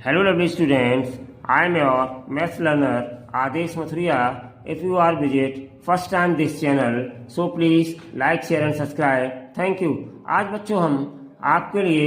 Hello lovely students, I am your maths learner Adesh Mathuriya. If you are visit first time this channel, so please like, share and subscribe. Thank you. आज बच्चों हम आपके लिए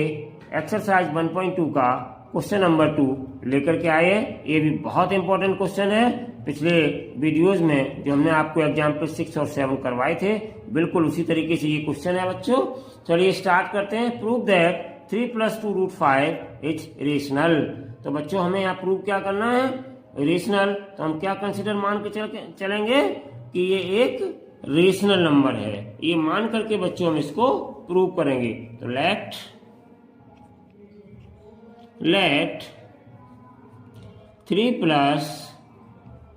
exercise 1.2 का question number 2 लेकर के आए। ये भी बहुत इंपॉर्टेंट क्वेश्चन है। पिछले वीडियोस में जो हमने आपको एग्जाम्पल 6 और 7 करवाए थे, बिल्कुल उसी तरीके से ये क्वेश्चन है बच्चों। चलिए स्टार्ट करते हैं। Prove that 3 + 2 √5 is rational. तो बच्चों हमें यहाँ प्रूव क्या करना है? रेशनल। तो हम क्या कंसिडर मान के चलेंगे कि ये एक रेशनल नंबर है। ये मान करके बच्चों हम इसको प्रूव करेंगे। तो let 3 +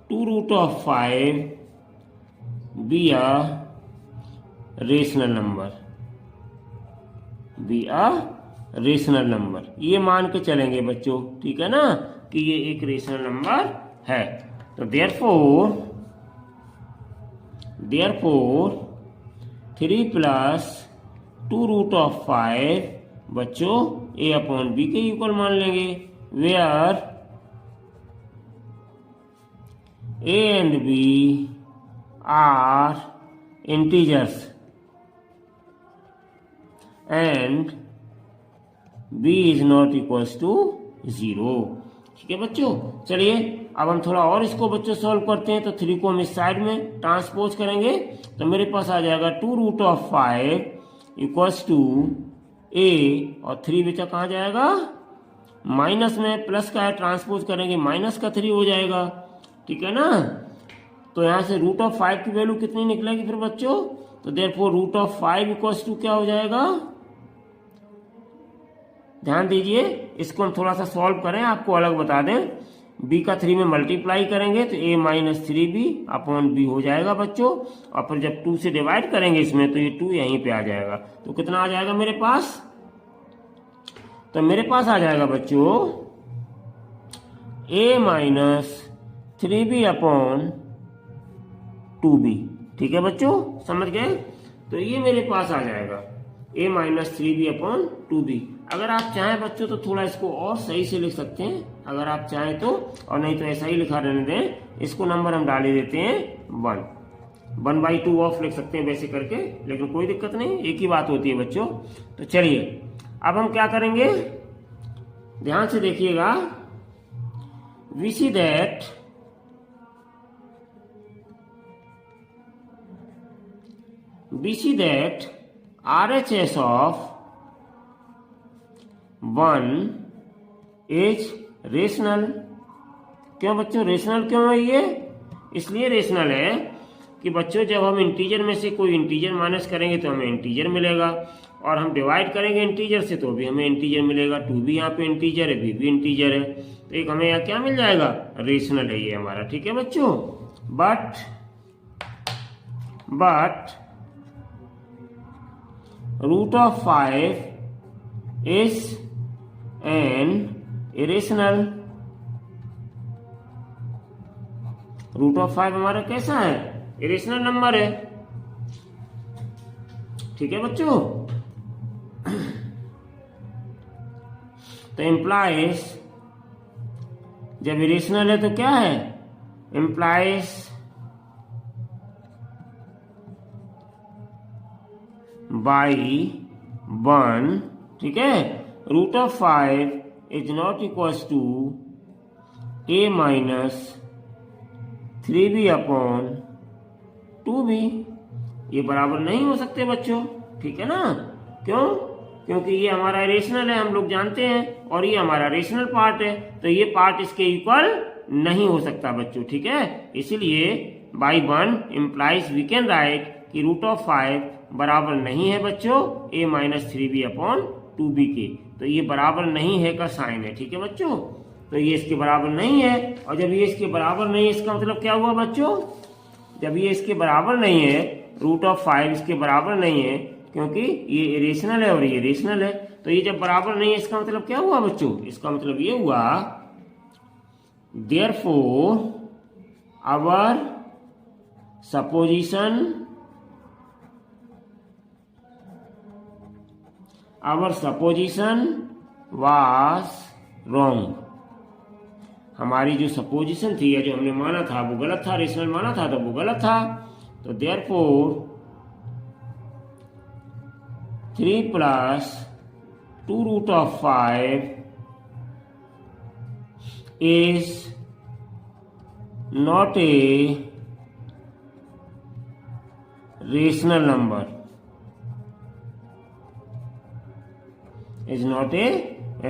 2 √5 be a rational number. ये मान के चलेंगे बच्चों, ठीक है ना, कि ये एक रेशनल नंबर है। तो देयरफॉर 3 + 2 √5 बच्चों a/b के इक्वल मान लेंगे, where a and b are integers and b is not equals to 0। ठीक है बच्चों। चलिए अब हम थोड़ा और इसको बच्चों सॉल्व करते हैं। तो 3 को हम इस साइड में ट्रांसपोज करेंगे तो मेरे पास आ जाएगा 2 √5 इक्वल्स टू a, और 3 बचा कहाँ जाएगा? माइनस में, प्लस का है ट्रांसपोज करेंगे माइनस का 3 हो जाएगा, ठीक है ना। तो यहाँ से √5 की वैल्यू कितनी निकलेगी फिर बच्चों? तो देयरफॉर √5 इक्वल्स टू क्या हो जाएगा? ध्यान दीजिए, इसको हम थोड़ा सा सॉल्व करें, आपको अलग बता दें। b का 3 में मल्टीप्लाई करेंगे तो a - 3b/b हो जाएगा बच्चों। और फिर जब 2 से डिवाइड करेंगे इसमें तो ये 2 यहीं पे आ जाएगा। तो कितना आ जाएगा मेरे पास? तो मेरे पास आ जाएगा बच्चों a - 3b/2b। ठीक है बच्चों, समझ गए? तो ये मेरे पास आ जाएगा a - 3b/2b। अगर आप चाहें बच्चों तो थोड़ा इसको और सही से लिख सकते हैं, अगर आप चाहें तो, और नहीं तो ऐसा ही लिखा रहने दें। इसको नंबर हम डाल ही देते हैं 1/2 ऑफ लिख सकते हैं वैसे करके, लेकिन कोई दिक्कत नहीं, एक ही बात होती है बच्चों। तो चलिए अब हम क्या करेंगे, ध्यान से देखिएगा। We see that RHS of 1 is rational. क्यों बच्चों रेशनल क्यों है ये? इसलिए रेशनल है कि बच्चों जब हम इंटीजर में से कोई इंटीजर माइनस करेंगे तो हमें इंटीजर मिलेगा, और हम डिवाइड करेंगे इंटीजर से तो भी हमें इंटीजर मिलेगा। 2 भी यहाँ पे इंटीजर है, भी इंटीजर है, तो एक हमें यहाँ क्या मिल जाएगा? रेशनल है ये हमारा, ठीक है बच्चों। But √5 is an irrational। √5 हमारा कैसा है? इरेशनल नंबर है, ठीक है बच्चों। तो इम्प्लाइज, जब इरेशनल है तो क्या है? इम्प्लाइज by 1, ठीक है। √5 is not equals to a - 3b/2b। ये बराबर नहीं हो सकते बच्चों, ठीक है ना। क्यों? क्योंकि ये हमारा रेशनल है, हम लोग जानते हैं, और ये हमारा रेशनल पार्ट है, तो ये पार्ट इसके इक्वल नहीं हो सकता बच्चों, ठीक है। इसीलिए by 1 implies we can write कि √5 बराबर नहीं है बच्चों a - 3b/2b के। तो ये बराबर नहीं है का साइन है, ठीक है बच्चों। तो ये इसके बराबर नहीं है, और जब ये इसके बराबर नहीं है इसका मतलब क्या हुआ बच्चों? जब ये इसके बराबर नहीं है, √5 इसके बराबर नहीं है, क्योंकि ये इरेशनल है और ये रेशनल है, तो ये जब बराबर नहीं है इसका मतलब क्या हुआ बच्चों? इसका मतलब ये हुआ therefore our supposition was wrong। हमारी जो सपोजिशन थी या जो हमने माना था वो गलत था, रेशनल माना था तो वो गलत था। तो therefore 3 + 2√5 is not a rational number, is not a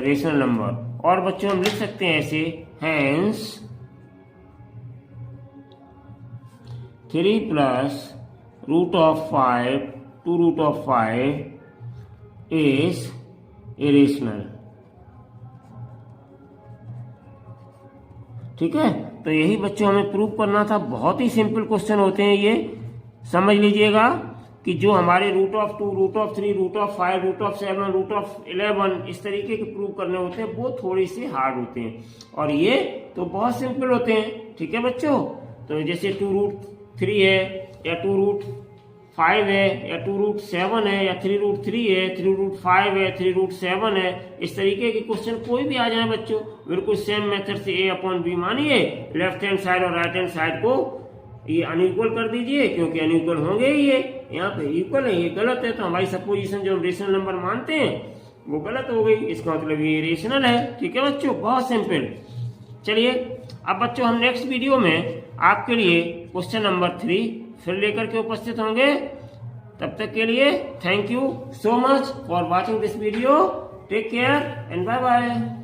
rational number। और बच्चों हम लिख सकते हैं ऐसे, hence 3 + √5 2√5 is irrational। ठीक है, तो यही बच्चों हमें प्रूव करना था। बहुत ही सिंपल क्वेश्चन होते हैं ये, समझ लीजिएगा कि जो हमारे √2, √3, √5, √7, √11 इस तरीके के प्रूव करने होते हैं वो थोड़ी सी हार्ड होते हैं, और ये तो बहुत सिंपल होते हैं। ठीक है बच्चों, तो जैसे 2√3 है या 2√5 है या 2√7 है या 3√3 है, 3√5 है, 3√7 है, इस तरीके के क्वेश्चन कोई भी आ जाए बच्चों, बिल्कुल सेम मेथड से A/B मानिए, लेफ्ट हैंड साइड और राइट हैंड साइड को ये अनइक्वल कर दीजिए, क्योंकि अनइक्वल होंगे ही ये, यहाँ पे इक्वल है, ये गलत है, तो हमारी सपोजिशन जो हम रेशनल नंबर मानते हैं वो गलत हो गई, इसका मतलब ये रेशनल है। ठीक है बच्चों, बहुत सिंपल। चलिए अब बच्चों हम नेक्स्ट वीडियो में आपके लिए क्वेश्चन नंबर 3 फिर लेकर के उपस्थित होंगे। तब तक के लिए thank you so much for watching this video. Take care and bye bye.